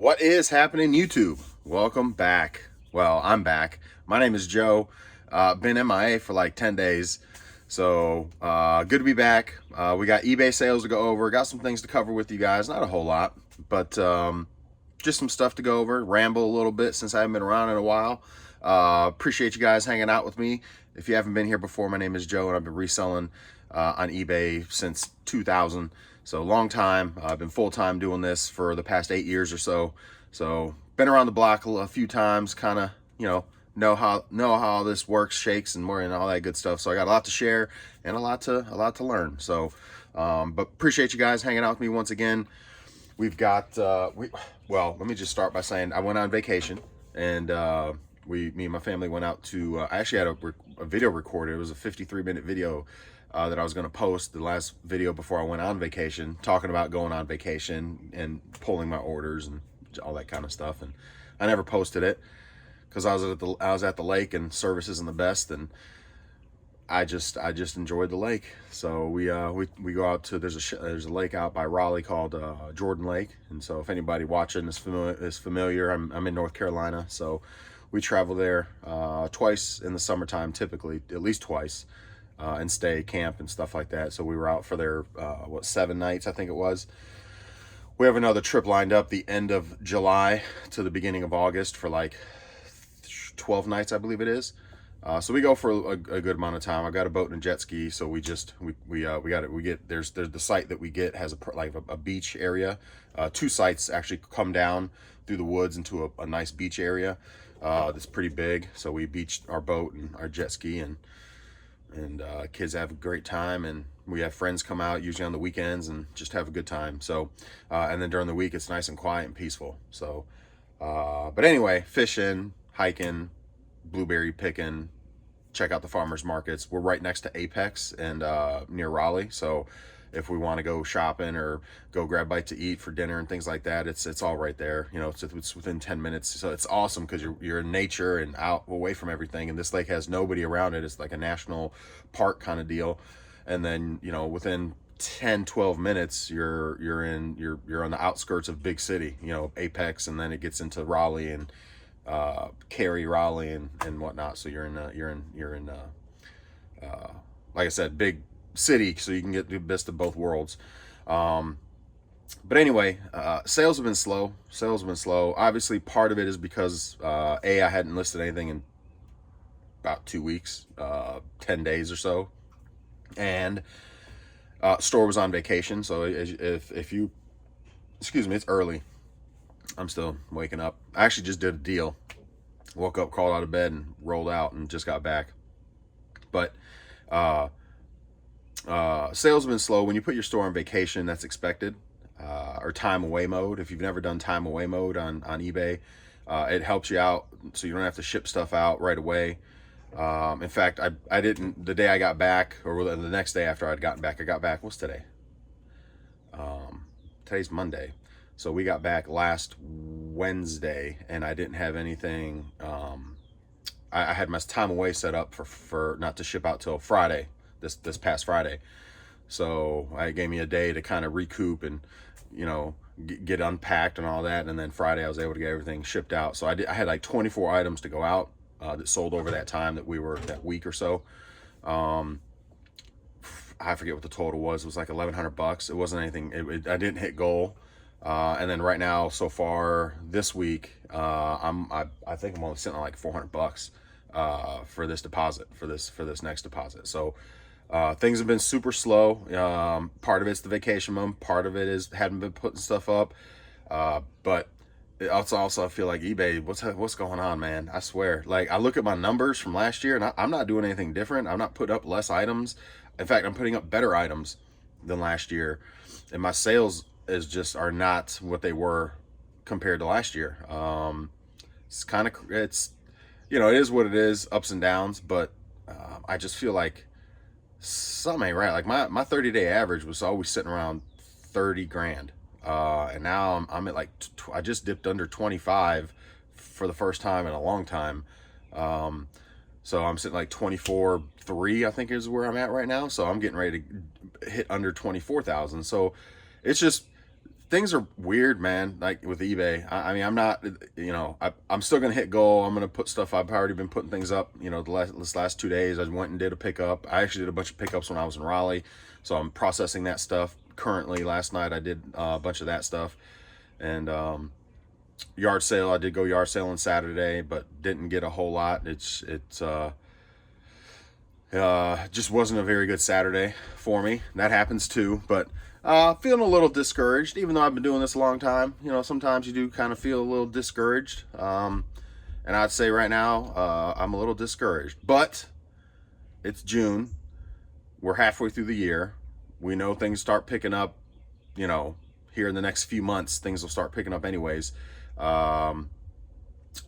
What is happening, YouTube? Welcome back. Well, I'm back. My name is Joe. Been MIA for like 10 days. So good to be back. We got eBay sales to go over. Got some things to cover with you guys. Not a whole lot, but just some stuff to go over. Ramble a little bit since I haven't been around in a while. Appreciate you guys hanging out with me. If you haven't been here before, my name is Joe, and I've been reselling on eBay since 2000. So long time. I've been full-time doing this for the past 8 years or so. So been around the block a few times, kind of, know how this works, shakes, and more, and all that good stuff. So I got a lot to share and a lot to learn. So, but appreciate you guys hanging out with me once again. We've got well, let me just start by saying I went on vacation, and me and my family went out to. I actually had a video recorded. It was a 53-minute video that I was going to post, the last video before I went on vacation, talking about going on vacation and pulling my orders and all that kind of stuff. And I never posted it because I was at the lake, and service isn't the best, and I just enjoyed the lake. So we go out to there's a lake out by Raleigh called Jordan Lake, and so if anybody watching is familiar, I'm in North Carolina, so we travel there twice in the summertime, typically at least twice. And stay, camp, and stuff like that. So we were out for their 7 nights, I think it was. We have another trip lined up the end of July to the beginning of August for like 12 nights, I believe it is. So we go for a good amount of time. I got a boat and a jet ski, so we get there's the site that we get has a beach area. 2 sites actually come down through the woods into a nice beach area that's pretty big. So we beached our boat and our jet ski, and kids have a great time, and we have friends come out usually on the weekends and just have a good time. So and then during the week it's nice and quiet and peaceful. So but anyway, fishing, hiking, blueberry picking, check out the farmers markets. We're right next to Apex and near Raleigh, so if we want to go shopping or go grab bite to eat for dinner and things like that, it's all right there. It's within 10 minutes. So it's awesome because you're in nature and out away from everything. And this lake has nobody around it. It's like a national park kind of deal. And then, within 10-12 minutes you're on the outskirts of big city, Apex, and then it gets into Raleigh and Cary, Raleigh, and whatnot. So you're in like I said, big city, so you can get the best of both worlds. But anyway, sales have been slow. Obviously part of it is because I hadn't listed anything in about 2 weeks, 10 days or so, and store was on vacation. So if you excuse me, it's early, I'm still waking up. I actually just did a deal, woke up, crawled out of bed, and rolled out, and just got back. But sales have been slow. When you put your store on vacation, that's expected, or time away mode. If you've never done time away mode on eBay, it helps you out so you don't have to ship stuff out right away. In fact, I didn't, the day I got back, or the next day after I'd gotten back, what's today? Today's Monday. So we got back last Wednesday, and I didn't have anything. I had my time away set up for not to ship out till Friday, this past Friday. So it gave me a day to kind of recoup and get unpacked and all that, and then Friday I was able to get everything shipped out. So I had like 24 items to go out that sold over that time that we were, that week or so. I forget what the total was. It was like $1,100. It wasn't anything. I didn't hit goal. And then right now, so far this week, I think I'm only sitting on like $400 for this deposit, for this next deposit. So things have been super slow. Part of it's the vacation month. Part of it is hadn't been putting stuff up. But it's also, I feel like eBay, what's going on, man? I swear. Like, I look at my numbers from last year, and I'm not doing anything different. I'm not putting up less items. In fact, I'm putting up better items than last year, and my sales are not what they were compared to last year. It is what it is, ups and downs, but I just feel like something ain't right. Like my 30-day average was always sitting around 30 grand. And now I'm at like, I just dipped under 25 for the first time in a long time. So I'm sitting like 24.3, I think is where I'm at right now. So I'm getting ready to hit under 24,000. So it's just, things are weird, man. Like with eBay, I mean, I'm not, I'm still gonna hit goal. I'm gonna put stuff. I've already been putting things up. This last 2 days, I went and did a pickup. I actually did a bunch of pickups when I was in Raleigh, so I'm processing that stuff currently. Last night, I did a bunch of that stuff, and yard sale. I did go yard sale on Saturday, but didn't get a whole lot. Just wasn't a very good Saturday for me. That happens too, but feeling a little discouraged, even though I've been doing this a long time. Sometimes you do kind of feel a little discouraged. And I'd say right now, I'm a little discouraged, but it's June. We're halfway through the year. We know things start picking up, here in the next few months, things will start picking up anyways.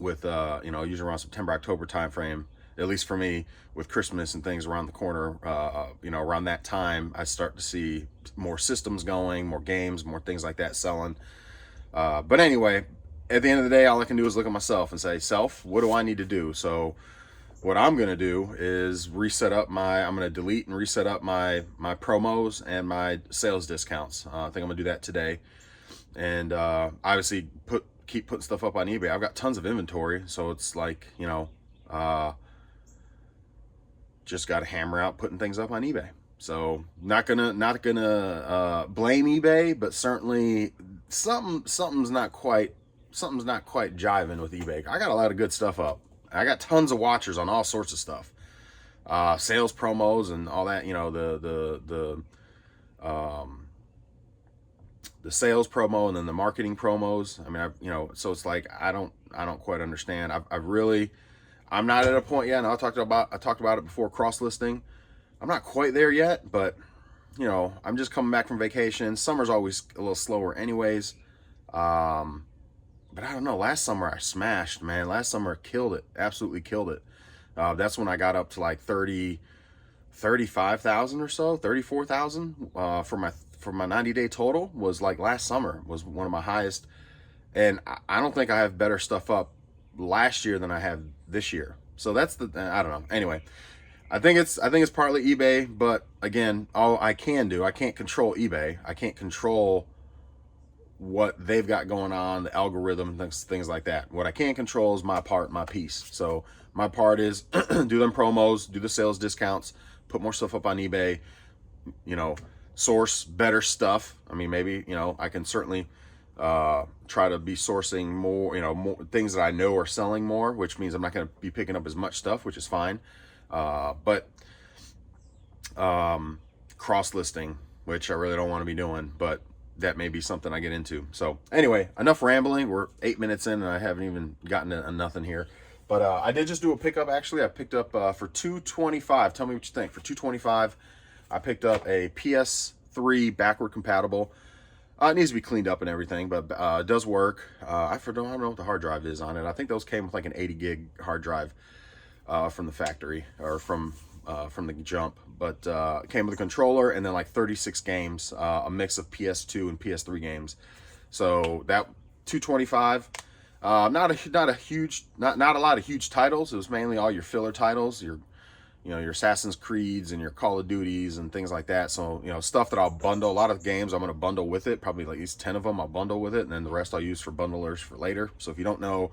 With usually around September, October timeframe, at least for me, with Christmas and things around the corner, around that time, I start to see more systems going, more games, more things like that selling. But anyway, at the end of the day, all I can do is look at myself and say, self, what do I need to do? So what I'm going to do is I'm going to delete and reset up my promos and my sales discounts. I think I'm going to do that today. And obviously keep putting stuff up on eBay. I've got tons of inventory, so it's like, just got to hammer out putting things up on eBay. So not gonna blame eBay, but certainly something's not quite jiving with eBay. I got a lot of good stuff up. I got tons of watchers on all sorts of stuff, sales promos and all that. The sales promo and then the marketing promos. I mean, so it's like I don't quite understand. I'm not at a point yet. And I talked about it before, cross listing. I'm not quite there yet, but I'm just coming back from vacation. Summer's always a little slower anyways. But I don't know. Last summer I smashed, man. Last summer killed it. Absolutely killed it. That's when I got up to like 35,000 or so, 34,000 for my 90-day total. Was like last summer was one of my highest. And I don't think I have better stuff up last year than I have this year. So that's I don't know. Anyway, I think it's partly eBay, but again, all I can do, I can't control eBay. I can't control what they've got going on, the algorithm, things like that. What I can control is my part, my piece. So my part is do them promos, do the sales discounts, put more stuff up on eBay, source better stuff. I mean, maybe, I can certainly try to be sourcing more things that I know are selling more, which means I'm not going to be picking up as much stuff, which is fine. But cross listing, which I really don't want to be doing, but that may be something I get into. So anyway, enough rambling. We're 8 minutes in and I haven't even gotten to nothing here. But I did just do a pickup. Actually, I picked up for $225. Tell me what you think. For $225, I picked up a PS3 backward compatible. It needs to be cleaned up and everything, but it does work. I don't know what the hard drive is on it. I think those came with like an 80 gig hard drive from the factory or from the jump. But it came with a controller and then like 36 games, a mix of PS2 and PS3 games. So that $225. Not a lot of huge titles. It was mainly all your filler titles, your Assassin's Creeds and your Call of Duties and things like that. So, stuff that I'll bundle. A lot of games I'm going to bundle with it. Probably like at least 10 of them I'll bundle with it. And then the rest I'll use for bundlers for later. So if you don't know,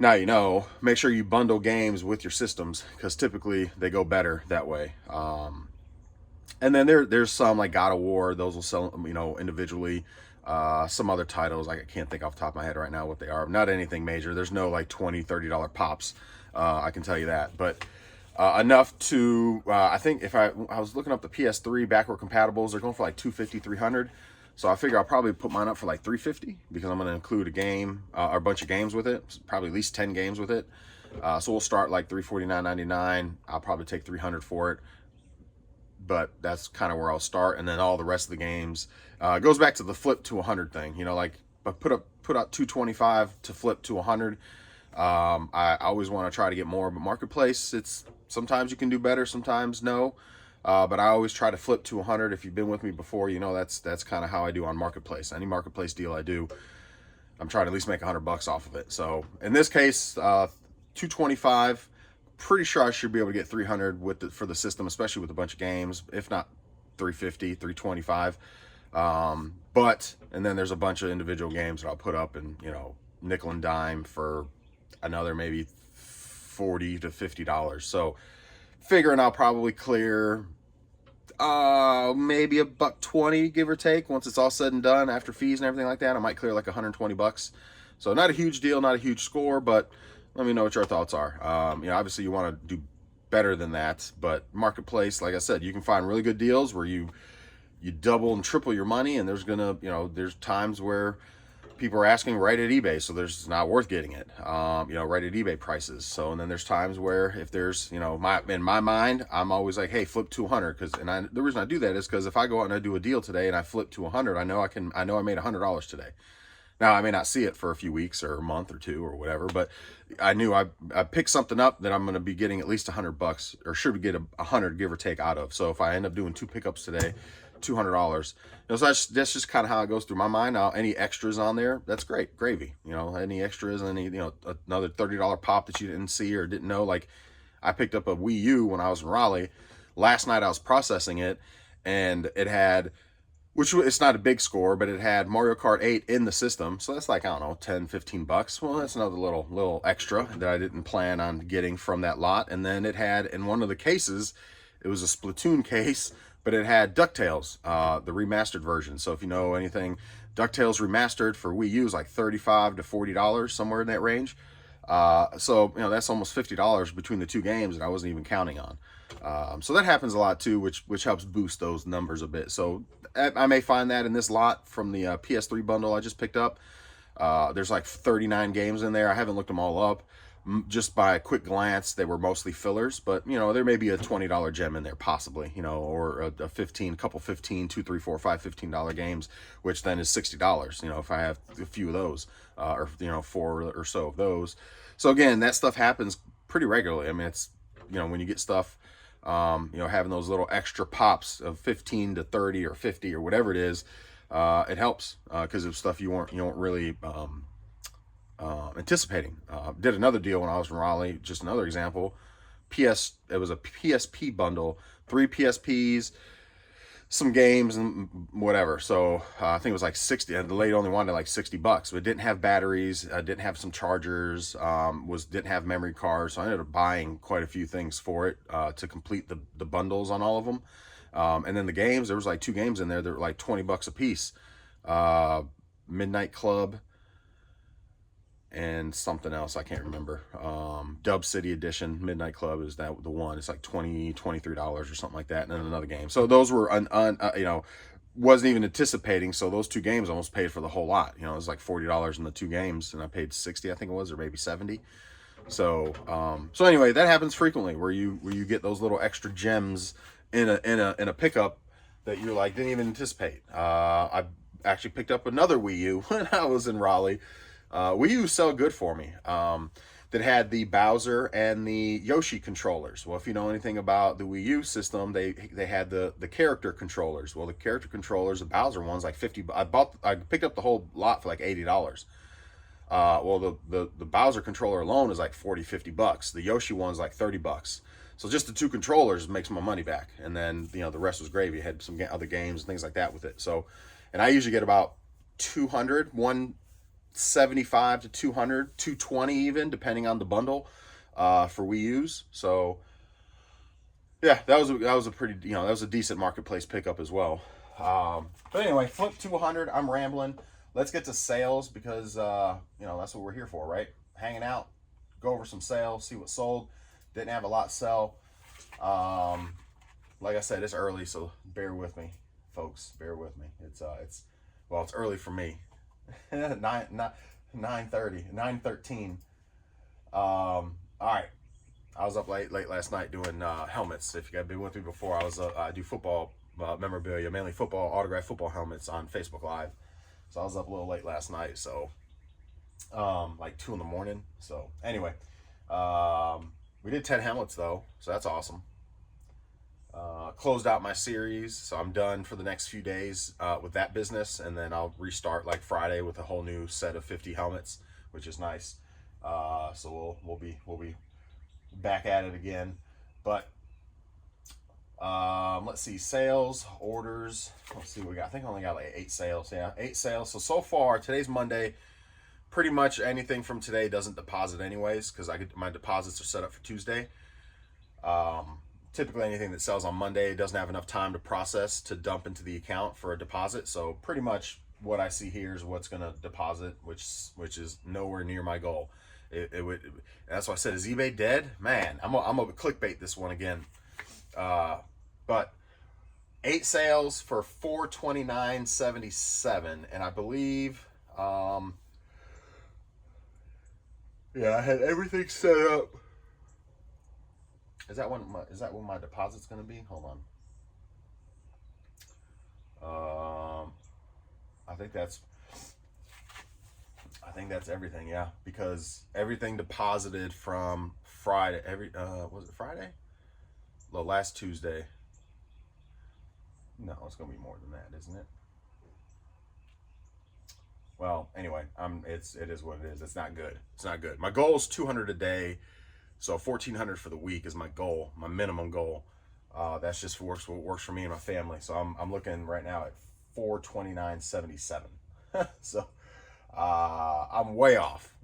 now you know. Make sure you bundle games with your systems because typically they go better that way. And then there's some like God of War. Those will sell, individually. Some other titles, I can't think off the top of my head right now what they are. Not anything major. There's no like $20, $30 pops. I can tell you that. But enough to, I think if I was looking up the PS3 backward compatibles, they're going for like $250, $300. So I figure I'll probably put mine up for like $350 because I'm going to include a game or a bunch of games with it, probably at least 10 games with it. So we'll start like $349.99. I'll probably take $300 for it, but that's kind of where I'll start. And then all the rest of the games goes back to the flip to 100 thing. But put out $225 to flip to 100. I always want to try to get more, but marketplace, it's sometimes you can do better, sometimes no. But I always try to flip to 100. If you've been with me before, that's kind of how I do on marketplace. Any marketplace deal I do, I'm trying to at least make $100 off of it. So in this case, $225. Pretty sure I should be able to get $300 for the system, especially with a bunch of games. If not $350, $325. And then there's a bunch of individual games that I'll put up and, you know, nickel and dime for another maybe $40 to $50. So figuring I'll probably clear maybe $1.20, give or take, once it's all said and done after fees and everything like that. I might clear like $120. So not a huge deal, not a huge score, but let me know what your thoughts are. You know, obviously you want to do better than that, but marketplace, like I said, you can find really good deals where you double and triple your money, and there's gonna, you know, there's times where people are asking right at eBay, so there's it's not worth getting it, you know, right at eBay prices. So, and then there's times where if there's, you know, in my mind, I'm always like, hey, flip to 100, because, and the reason I do that is because if I go out and I do a deal today and I flip to 100, I know I made $100 today. Now I may not see it for a few weeks or a month or two or whatever, but I knew I picked something up that I'm going to be getting at least $100, or should get 100, give or take, out of. So if I end up doing 2 pickups today, $200. You know, so that's just kind of how it goes through my mind. Now, any extras on there, that's great, gravy. You know, any extras, any, you know, another $30 pop that you didn't see or didn't know. Like, I picked up a Wii U when I was in Raleigh. Last night I was processing it, and it had, which it's not a big score, but it had Mario Kart 8 in the system. So that's like, I don't know, 10, $15. Well, that's another little extra that I didn't plan on getting from that lot. And then it had, in one of the cases, it was a Splatoon case, but it had DuckTales, the remastered version. So if you know anything, DuckTales remastered for Wii U is like $35 to $40, somewhere in that range. So, you know, that's almost $50 between the two games that I wasn't even counting on. So that happens a lot too, which helps boost those numbers a bit. So I may find that in this lot from the PS3 bundle I just picked up. There's like 39 games in there. I haven't looked them all up. Just by a quick glance, they were mostly fillers, but, you know, there may be a $20 gem in there possibly, you know, or a 15, couple 15, 2, 3, 4, 5, $15 games, which then is $60, you know, if I have a few of those, or, you know, 4 or so of those. So again, that stuff happens pretty regularly. I mean, it's, you know, when you get stuff, you know, having those little extra pops of 15 to 30 or 50 or whatever it is, it helps, because of stuff you weren't really, anticipating. Did another deal when I was in Raleigh, just another example. It was a PSP bundle, 3 PSPs, some games and whatever. So I think it was like 60, and the lady only wanted like $60, but it didn't have batteries, didn't have some chargers, didn't have memory cards. So I ended up buying quite a few things for it, to complete the bundles on all of them. And then the games, there was like 2 games in there that were like $20 a piece. Midnight Club and something else I can't remember. Dub City Edition Midnight Club is that the one. It's like $23 or something like that, and then another game. So those were you know, wasn't even anticipating. So those 2 games almost paid for the whole lot. You know, it was like $40 in the 2 games, and I paid 60, I think it was, or maybe 70. So so anyway, that happens frequently where you get those little extra gems in a pickup that you like didn't even anticipate. I actually picked up another Wii U when I was in Raleigh. Wii U sell good for me. That had the Bowser and the Yoshi controllers. Well, if you know anything about the Wii U system, they had the character controllers. Well, the character controllers, the Bowser ones, like 50. I picked up the whole lot for like $80. Well, the Bowser controller alone is like $40-$50. The Yoshi one's like $30. So just the 2 controllers makes my money back, and then, you know, the rest was gravy. I had some other games and things like that with it. So, and I usually get about 175 to 200, 220 even, depending on the bundle, for Wii U's. So yeah, that was a pretty, you know, that was a decent marketplace pickup as well. But anyway, flip to 100. I'm rambling. Let's get to sales, because you know, that's what we're here for, right? Hanging out, go over some sales, see what sold. Didn't have a lot sell. Like I said, it's early, so bear with me, folks. Bear with me. It's early for me. 9:13. All right. I was up late last night doing helmets. If you guys been with me before, I do football memorabilia, mainly football, autographed football helmets on Facebook Live. So I was up a little late last night, so like 2 in the morning. So anyway, we did 10 helmets though, so that's awesome. Closed out my series, so I'm done for the next few days with that business, and then I'll restart like Friday with a whole new set of 50 helmets, which is nice. So we'll be back at it again. But Let's see, sales, orders. Let's see what we got. I think I only got like 8 sales. Yeah, 8 sales. So far, today's Monday. Pretty much anything from today doesn't deposit anyways, because my deposits are set up for Tuesday. Typically anything that sells on Monday doesn't have enough time to process to dump into the account for a deposit. So pretty much what I see here is what's going to deposit, which is nowhere near my goal. It would. That's why I said, is eBay dead? Man, I'm gonna clickbait this one again. But 8 sales for $429.77, and I believe, yeah, I had everything set up. Is that when my deposit's gonna be? Hold on. I think that's everything. Yeah, because everything deposited from Friday. Was it Friday? The last Tuesday. No, it's gonna be more than that, isn't it? Well, anyway, it is what it is. It's not good. It's not good. My goal is 200 a day, so 1,400 for the week is my goal, my minimum goal. That's just what works for me and my family. So I'm looking right now at 429.77. So I'm way off,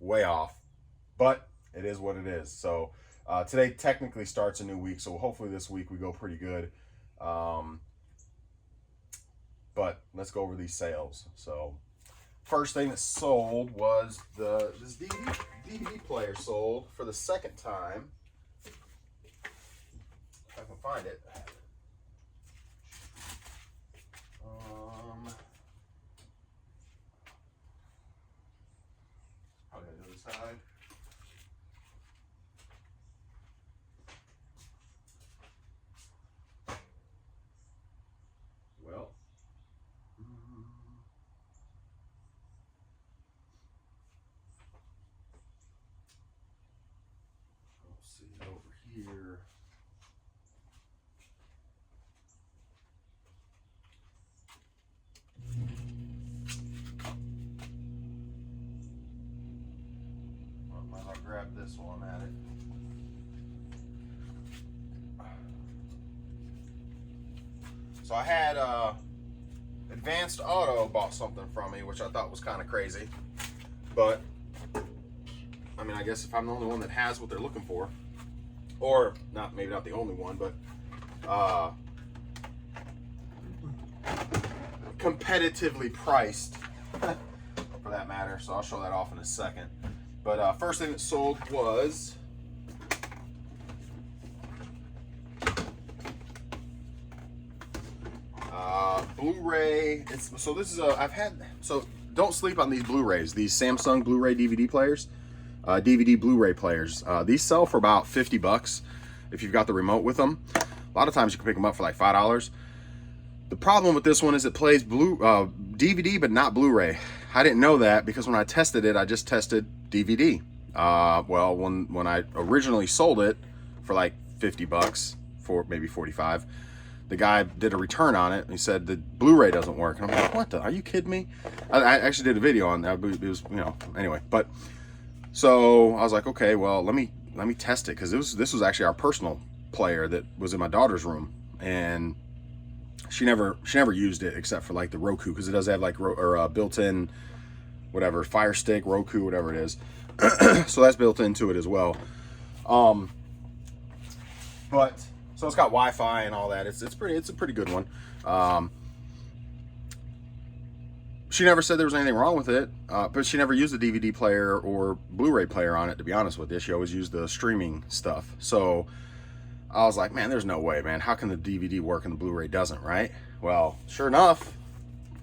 but it is what it is. So today technically starts a new week, so hopefully this week we go pretty good. But let's go over these sales. So first thing that sold was this DVD player sold for the second time. If I can find it. Probably on the other side. Well, let's see it over here. I'll grab this one at it. So I had Advanced Auto bought something from me, which I thought was kind of crazy. But I mean, I guess if I'm the only one that has what they're looking for, or maybe not the only one, but competitively priced for that matter. So I'll show that off in a second. But first thing that sold was Blu-ray. So don't sleep on these Blu-rays. These Samsung Blu-ray DVD players, DVD Blu-ray players. These sell for about $50 if you've got the remote with them. A lot of times you can pick them up for like $5. The problem with this one is it plays DVD but not Blu-ray. I didn't know that because when I tested it, I just tested DVD. Well, when I originally sold it for like $50, for maybe 45, the guy did a return on it and he said the Blu-ray doesn't work. And I'm like, what the? Are you kidding me? I actually did a video on that. It was, anyway. But so I was like, okay, well, let me test it, because this was actually our personal player that was in my daughter's room, and she never used it except for like the Roku, because it does have like built-in whatever Fire Stick, Roku, whatever it is. So that's built into it as well. But so it's got Wi-Fi and all that. It's a pretty good one. She never said there was anything wrong with it, but she never used a DVD player or Blu-ray player on it, to be honest with you. She always used the streaming stuff. So I was like, man, there's no way, man. How can the DVD work and the Blu-ray doesn't, right? Well, sure enough,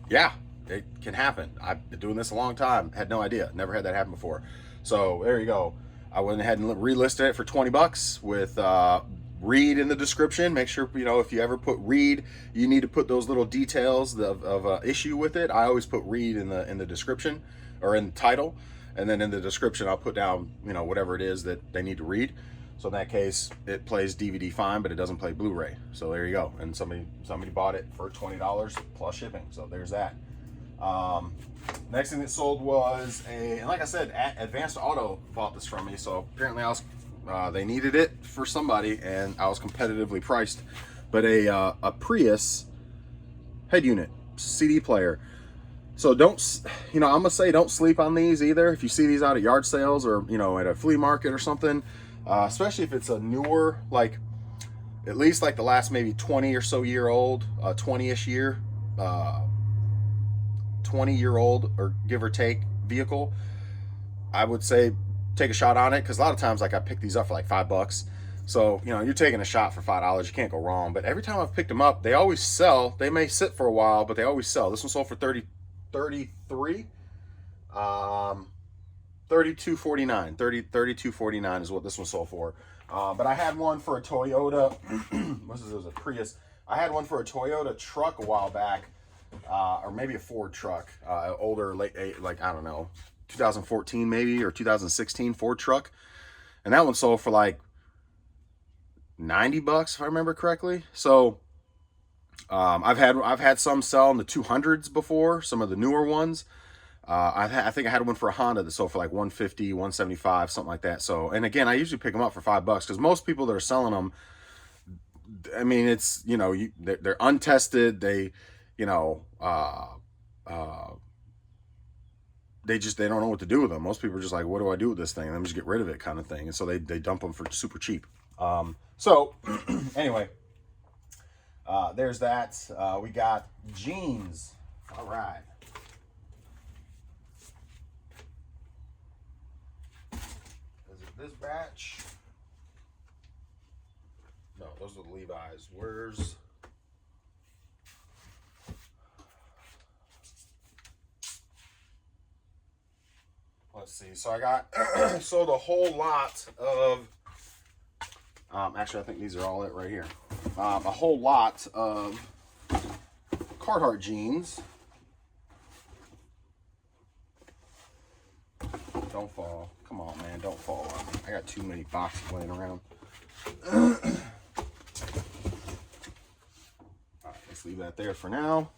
yeah, it can happen. I've been doing this a long time. Had no idea. Never had that happen before. So there you go. I went ahead and relisted it for $20 with read in the description. Make sure, if you ever put read, you need to put those little details of issue with it. I always put read in the description, or in the title, and then in the description I'll put down whatever it is that they need to read. So in that case, it plays DVD fine, but it doesn't play Blu-ray. So there you go. And somebody bought it for $20 plus shipping. So there's that. Next thing that sold was and like I said, Advanced Auto bought this from me. So apparently they needed it for somebody, and I was competitively priced but a Prius head unit CD player. So don't, I'm gonna say don't sleep on these either. If you see these out at yard sales or at a flea market or something, especially if it's a newer, like at least like the last maybe 20 or so year old, 20-ish year, 20-year-old or give or take vehicle, I would say take a shot on it, because a lot of times like I pick these up for like $5. So you're taking a shot for $5. You can't go wrong. But every time I've picked them up, they always sell. They may sit for a while, but they always sell. This one sold for 33, 32.49. 32.49 is what this one sold for. But I had one for a Toyota. It was a Prius. I had one for a Toyota truck a while back, or maybe a Ford truck, older, late, like I don't know, 2014 maybe, or 2016 Ford truck, and that one sold for like $90 if I remember correctly. So I've had some sell in the 200s before, some of the newer ones. I think I had one for a Honda that sold for like 150, 175, something like that. So, and again, I usually pick them up for $5 because most people that are selling them, I mean, it's they're untested. They they don't know what to do with them. Most people are just like, what do I do with this thing? And then just get rid of it, kind of thing. And so they dump them for super cheap. So anyway, there's that. We got jeans. All right. Is it this batch? No, those are the Levi's. Where's... Let's see. So I got sold a whole lot of. Actually, I think these are all it right here. A whole lot of Carhartt jeans. Don't fall. Come on, man. Don't fall on me. I got too many boxes laying around. All right, let's leave that there for now.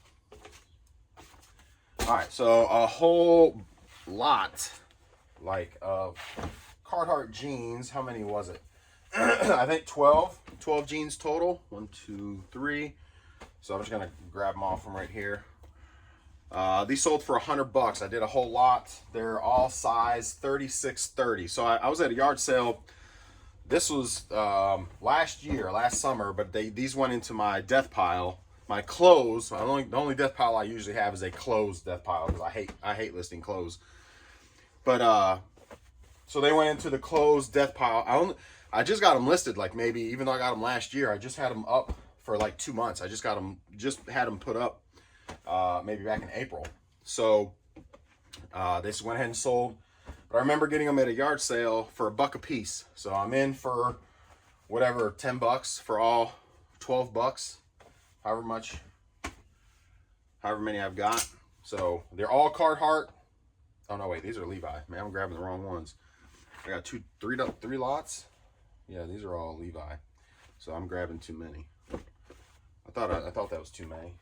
All right, so a whole lot of Carhartt jeans. How many was it? I think 12 jeans total. 1, 2, 3. So I'm just gonna grab them all from right here. These sold for $100. I did a whole lot. They're all size 36-30. So I was at a yard sale. This was last summer, but these went into my death pile. My clothes. The only death pile I usually have is a clothes death pile, because I hate listing clothes. But so they went into the clothes death pile. I just got them listed, like maybe, even though I got them last year, I just had them up for like 2 months. I just had them put up maybe back in April. So they just went ahead and sold. But I remember getting them at a yard sale for $1 a piece. So I'm in for whatever, $10 for all 12 bucks, however many I've got. So they're all Carhartt. Oh no, wait, these are Levi. Man, I'm grabbing the wrong ones. I got three lots. Yeah, these are all Levi. So I'm grabbing too many. I thought that was too many.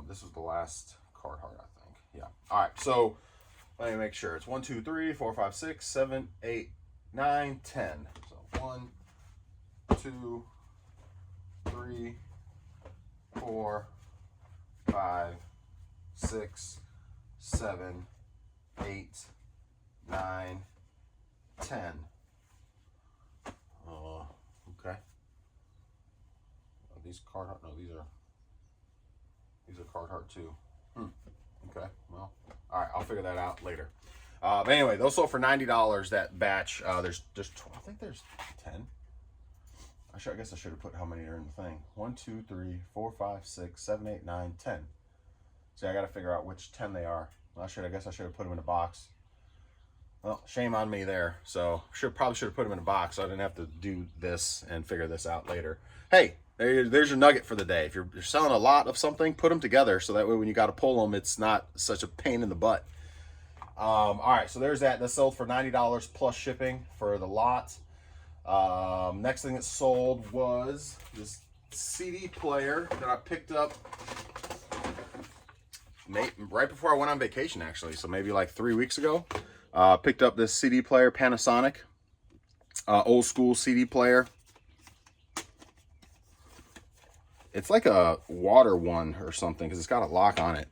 This was the last Carhartt, I think. Yeah. All right. So let me make sure. It's 1, 2, 3, 4, 5, 6, 7, 8, 9, 10. So 1, 2, 3, 4, 5, 6, 7, 8, 9, 10. Okay. Are these Carhartt? No, these are Carhartt too. Okay. Well, all right. I'll figure that out later. But anyway, those sold for $90. That batch. There's just I think there's 10. I guess I should have put how many are in the thing. 1, 2, 3, 4, 5, 6, 7, 8, 9, 10. See, I got to figure out which 10 they are. I guess I should have put them in a box. Well, shame on me there. So probably should have put them in a box so I didn't have to do this and figure this out later. Hey, there's your nugget for the day. If you're selling a lot of something, put them together so that way when you got to pull them, it's not such a pain in the butt. All right, so there's that. That sold for $90 plus shipping for the lot. Next thing that sold was this CD player that I picked up right before I went on vacation, actually. So maybe like 3 weeks ago. Picked up this CD player, Panasonic, old school CD player. It's like a water one or something because it's got a lock on it.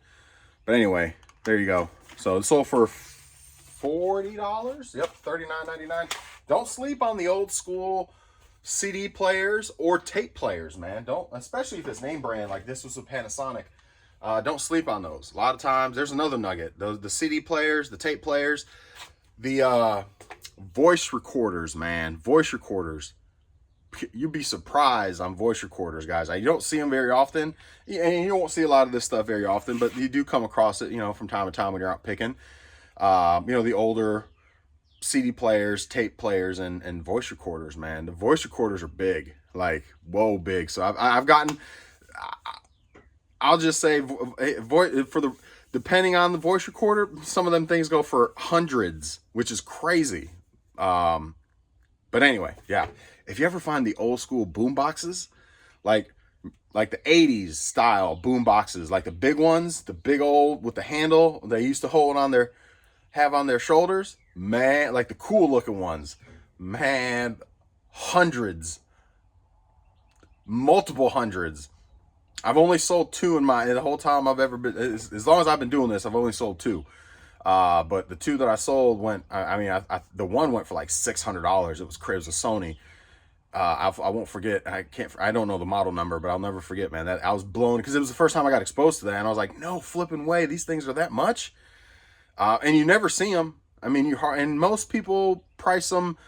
But anyway, there you go. So it sold for $40. Yep, $39.99. Don't sleep on the old school CD players or tape players, man. Don't, especially if it's name brand like this was a Panasonic. Don't sleep on those. A lot of times, there's another nugget. The CD players, the tape players, the voice recorders, man. Voice recorders. You'd be surprised on voice recorders, guys. You don't see them very often, and you won't see a lot of this stuff very often, but you do come across it, you know, from time to time when you're out picking. You know, the older CD players, tape players, and voice recorders, man. The voice recorders are big, like, whoa, big. So I've gotten, I'll just say, depending on the voice recorder, some of them things go for hundreds, which is crazy. But anyway, yeah. If you ever find the old school boom boxes, like the 80s style boom boxes, like the big ones, the big old with the handle they used to have on their shoulders, man, like the cool looking ones, man, hundreds, multiple hundreds. I've only sold two in the whole time I've ever been, as long as I've been doing this, I've only sold two. But the two that I sold went, the one went for like $600. It was crazy. It was a Sony. I won't forget. I don't know the model number, but I'll never forget, man. That I was blown because it was the first time I got exposed to that, and I was like, no flipping way, these things are that much. And you never see them. I mean, and most people price them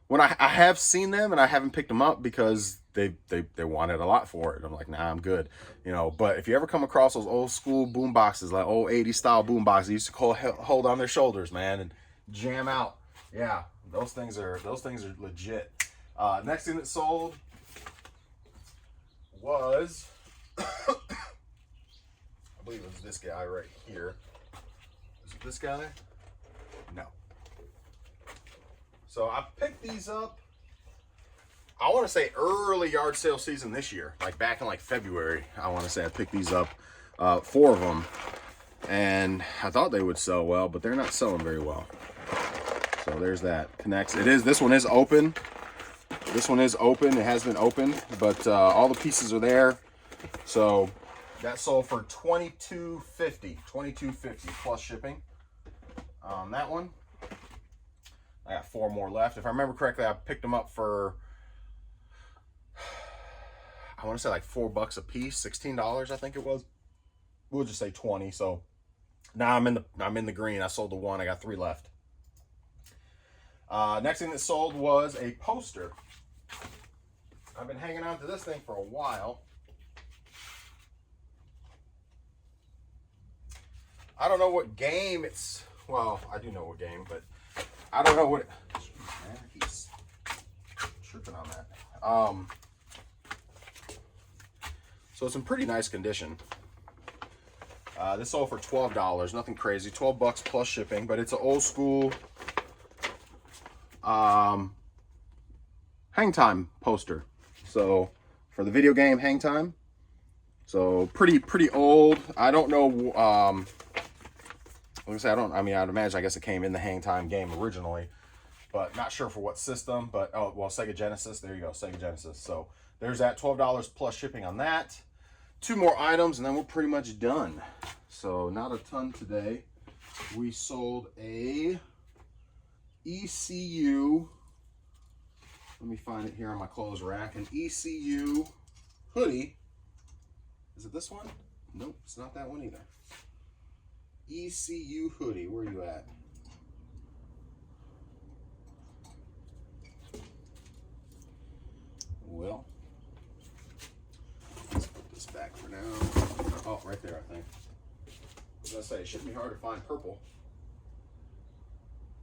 when I have seen them, and I haven't picked them up because they wanted a lot for it. I'm like, nah, I'm good, you know. But if you ever come across those old school boom boxes, like old 80s style boom boxes, they used to hold on their shoulders, man, and jam out. Yeah, those things are legit. Next thing that sold was, I believe it was this guy right here. Is it this guy? No. So I picked these up, I want to say early yard sale season this year, like back in like February. I want to say I picked these up, 4 of them, and I thought they would sell well, but they're not selling very well. So there's that. Connects. This one is open. This one is open. It has been opened, but all the pieces are there. So that sold for $22.50. $22.50 plus shipping on that one. I got 4 more left. If I remember correctly, I picked them up for, I want to say like $4 a piece, $16, I think it was. We'll just say 20. So now I'm in the green. I sold the 1. I got 3 left. Next thing that sold was a poster. I've been hanging on to this thing for a while. I don't know what game it's, well, I do know what game, but I don't know what, man, he's tripping on that. So it's in pretty nice condition. This sold for $12, nothing crazy, $12 plus shipping, but it's an old school Hang Time poster. So for the video game Hang Time, so pretty old. I don't know. Like I said, I'd imagine, I guess it came in the Hang Time game originally, but not sure for what system. But oh well, Sega Genesis. There you go, Sega Genesis. So there's that, $12 plus shipping on that. 2 more items, and then we're pretty much done. So not a ton today. We sold a ECU. Let me find it here on my clothes rack. An ECU hoodie. Is it this one? Nope, it's not that one either. ECU hoodie. Where are you at? Well, let's put this back for now. Oh, right there, I think. I was gonna say, it shouldn't be hard to find purple.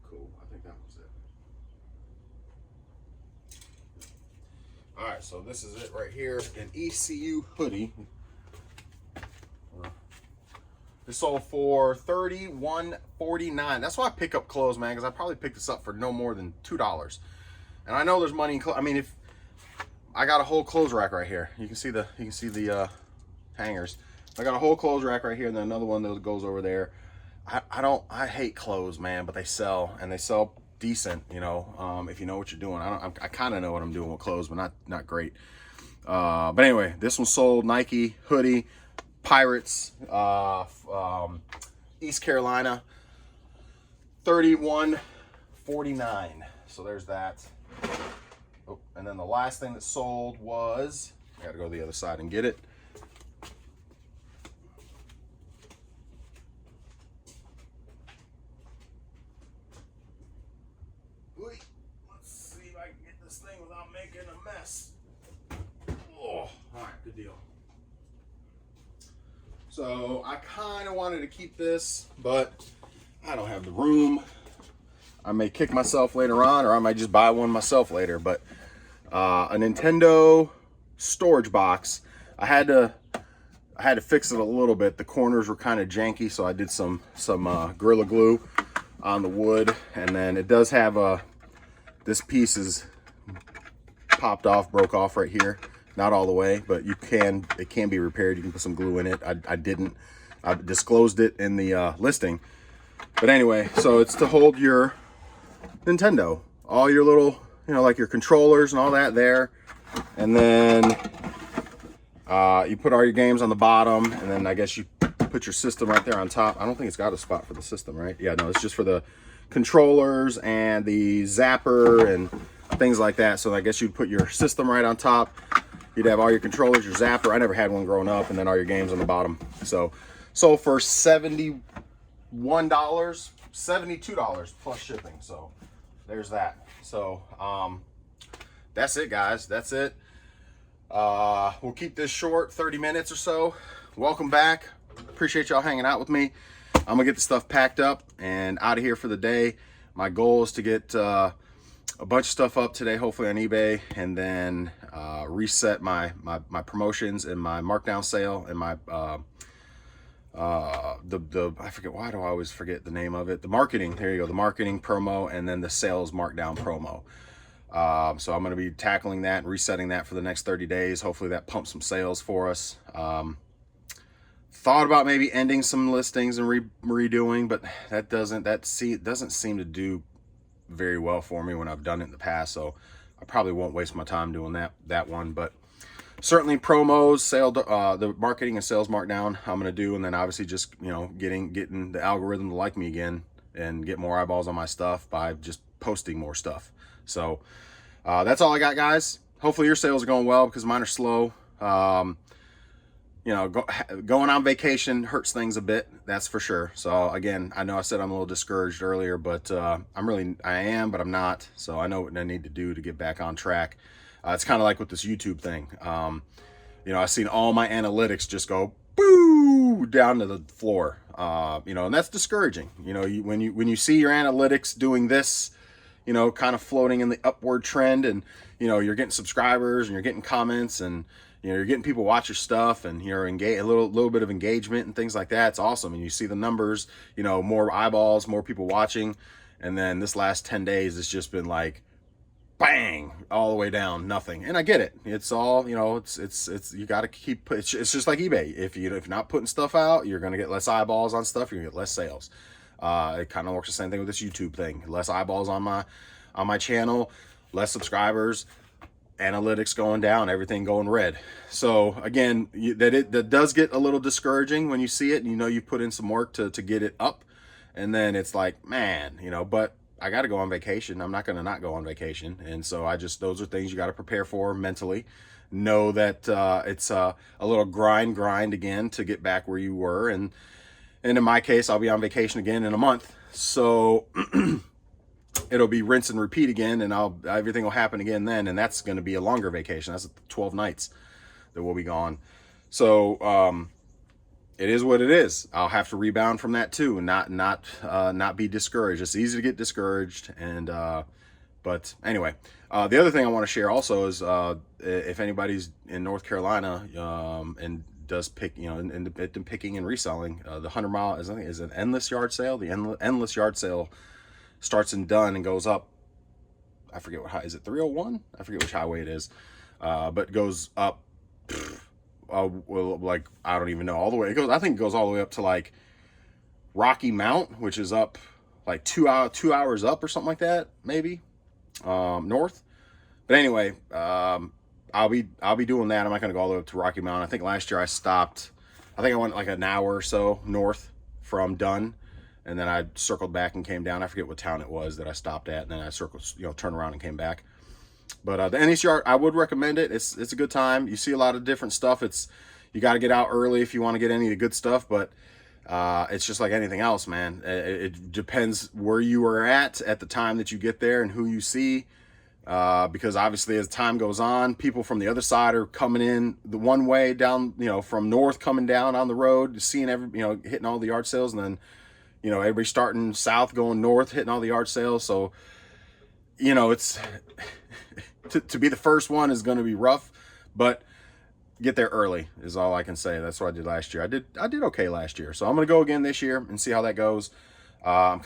Cool, I think that was it. All right, so this is it right here, an ECU hoodie. This sold for $31.49. That's why I pick up clothes, man, because I probably picked this up for no more than $2. And I know there's money in clothes. I mean, if I got a whole clothes rack right here, you can see the hangers. I got a whole clothes rack right here, and then another one that goes over there. I hate clothes, man, but they sell, and they sell decent, you know, if you know what you're doing. I kind of know what I'm doing with clothes, but not great. But anyway, this one sold. Nike hoodie, Pirates, East Carolina, 31.49. So there's that. Oh, and then the last thing that sold was, I got to go to the other side and get it. Let's see if I can get this thing without making a mess. Oh, all right, good deal. So I kind of wanted to keep this, but I don't have the room. I may kick myself later on, or I might just buy one myself later. But a Nintendo storage box. I had to fix it a little bit. The corners were kind of janky, so I did some Gorilla Glue on the wood, and then it does have this piece is popped off, broke off right here. Not all the way, but it can be repaired. You can put some glue in it. I disclosed it in the listing. But anyway, so it's to hold your Nintendo, all your little, like your controllers and all that there. And then you put all your games on the bottom, and then I guess you put your system right there on top. I don't think it's got a spot for the system, right? Yeah, no, it's just for the controllers and the zapper and things like that. So I guess you'd put your system right on top. You'd have all your controllers, your zapper. I never had one growing up, and then all your games on the bottom. So for $71, $72 plus shipping. So there's that. So that's it, guys. That's it. We'll keep this short, 30 minutes or so. Welcome back. Appreciate y'all hanging out with me. I'm gonna get the stuff packed up and out of here for the day. My goal is to get a bunch of stuff up today, hopefully on eBay, and then reset my promotions and my markdown sale and my I forget, why do I always forget the name of it? The marketing, there you go, the marketing promo, and then the sales markdown promo. So I'm going to be tackling that and resetting that for the next 30 days. Hopefully that pumps some sales for us. Thought about maybe ending some listings and redoing, but that doesn't seem to do very well for me when I've done it in the past. So I probably won't waste my time doing that one, but certainly promos, the marketing and sales markdown I'm going to do. And then obviously just, getting the algorithm to like me again and get more eyeballs on my stuff by just posting more stuff. So that's all I got, guys. Hopefully your sales are going well, because mine are slow. Going on vacation hurts things a bit, that's for sure. So again, I know I said I'm a little discouraged earlier, but I am, but I'm not. So I know what I need to do to get back on track. It's kind of like with this YouTube thing. I've seen all my analytics just go boo down to the floor. And that's discouraging. When you see your analytics doing this, kind of floating in the upward trend, and you're getting subscribers and you're getting comments, and you're getting people watch your stuff, and you're engaged, a little bit of engagement and things like that. It's awesome. And you see the numbers, more eyeballs, more people watching. And then this last 10 days, it's just been like, bang, all the way down, nothing. And I get it. It's all, it's you got to keep, it's just like eBay. If you're not putting stuff out, you're going to get less eyeballs on stuff. You're going to get less sales. It kind of works the same thing with this YouTube thing. Less eyeballs on my channel, less subscribers, analytics going down, everything going red. So again, that does get a little discouraging when you see it, and you put in some work to get it up, and then it's like, man, but I got to go on vacation. I'm not going to not go on vacation. And so those are things you got to prepare for mentally. Know that it's a little grind again to get back where you were. And in my case, I'll be on vacation again in a month. So it'll be rinse and repeat again, and everything will happen again then. And that's going to be a longer vacation. That's 12 nights that we'll be gone. So it is what it is. I'll have to rebound from that too, and not be discouraged. It's easy to get discouraged, and but anyway, the other thing I want to share also is if anybody's in North Carolina and does pick, into picking and reselling, the 100-mile is an endless yard sale. The endless yard sale starts in Dunn and goes up. I forget what high is it. 301. I forget which highway it is, but goes up. Like I don't even know all the way. I think it goes all the way up to like Rocky Mount, which is up like 2 hours up or something like that, maybe north. But anyway, I'll be doing that. I'm not going to go all the way up to Rocky Mountain. I think last year I stopped. I think I went like an hour or so north from Dunn, and then I circled back and came down. I forget what town it was that I stopped at, and then I circled, turned around and came back. But the NECR, I would recommend it. It's a good time. You see a lot of different stuff. You got to get out early if you want to get any of the good stuff, but it's just like anything else, man. It depends where you are at the time that you get there and who you see. Because obviously as time goes on, people from the other side are coming in the one way down, from north coming down on the road, seeing hitting all the yard sales, and then, everybody starting south going north, hitting all the yard sales. So, it's to be the first one is going to be rough, but get there early is all I can say. That's what I did last year. I did okay last year, so I'm going to go again this year and see how that goes. I'm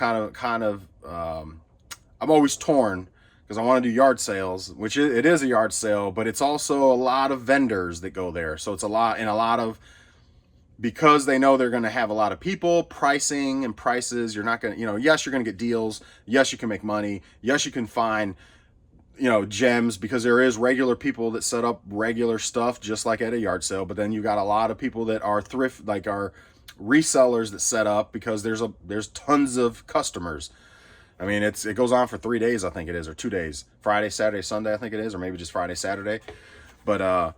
I'm always torn because I want to do yard sales, which it is a yard sale, but it's also a lot of vendors that go there. So it's a lot of, because they know they're going to have a lot of people, pricing and prices. You're not going to, yes, you're going to get deals. Yes, you can make money. Yes, you can find, gems, because there is regular people that set up regular stuff just like at a yard sale. But then you got a lot of people that are thrift, like are resellers that set up because there's tons of customers. I mean, it goes on for 3 days, I think it is, or 2 days. Friday, Saturday, Sunday, I think it is, or maybe just Friday, Saturday. But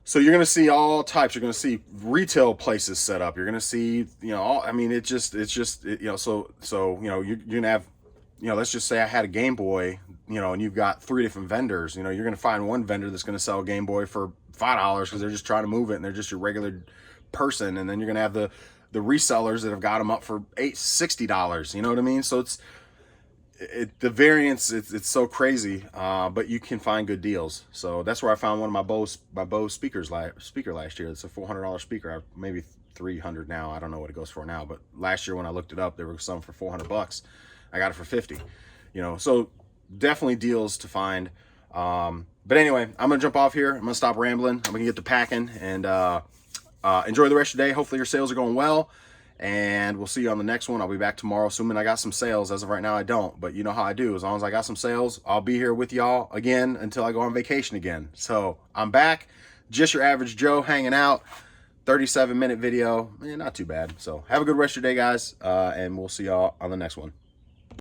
so you're going to see all types. You're going to see retail places set up. You're going to see, I mean, it's just, so you're going to have, let's just say I had a Game Boy, and you've got 3 different vendors. You're going to find one vendor that's going to sell a Game Boy for $5 because they're just trying to move it and they're just your regular person. And then you're going to have the resellers that have got them up for $60. You know what I mean? So the variance, it's so crazy, but you can find good deals. So that's where I found one of my Bose speaker last year. It's a $400 speaker, maybe $300 now. I don't know what it goes for now, but last year when I looked it up, there were some for $400. I got it for $50. So definitely deals to find. But anyway, I'm gonna jump off here. I'm gonna stop rambling. I'm gonna get to packing and enjoy the rest of the day. Hopefully your sales are going well. And we'll see you on the next one. I'll be back tomorrow, assuming I got some sales. As of right now, I don't. But you know how I do. As long as I got some sales, I'll be here with y'all again until I go on vacation again. So I'm back. Just your average Joe hanging out. 37-minute video. Not too bad. So have a good rest of your day, guys. And we'll see y'all on the next one.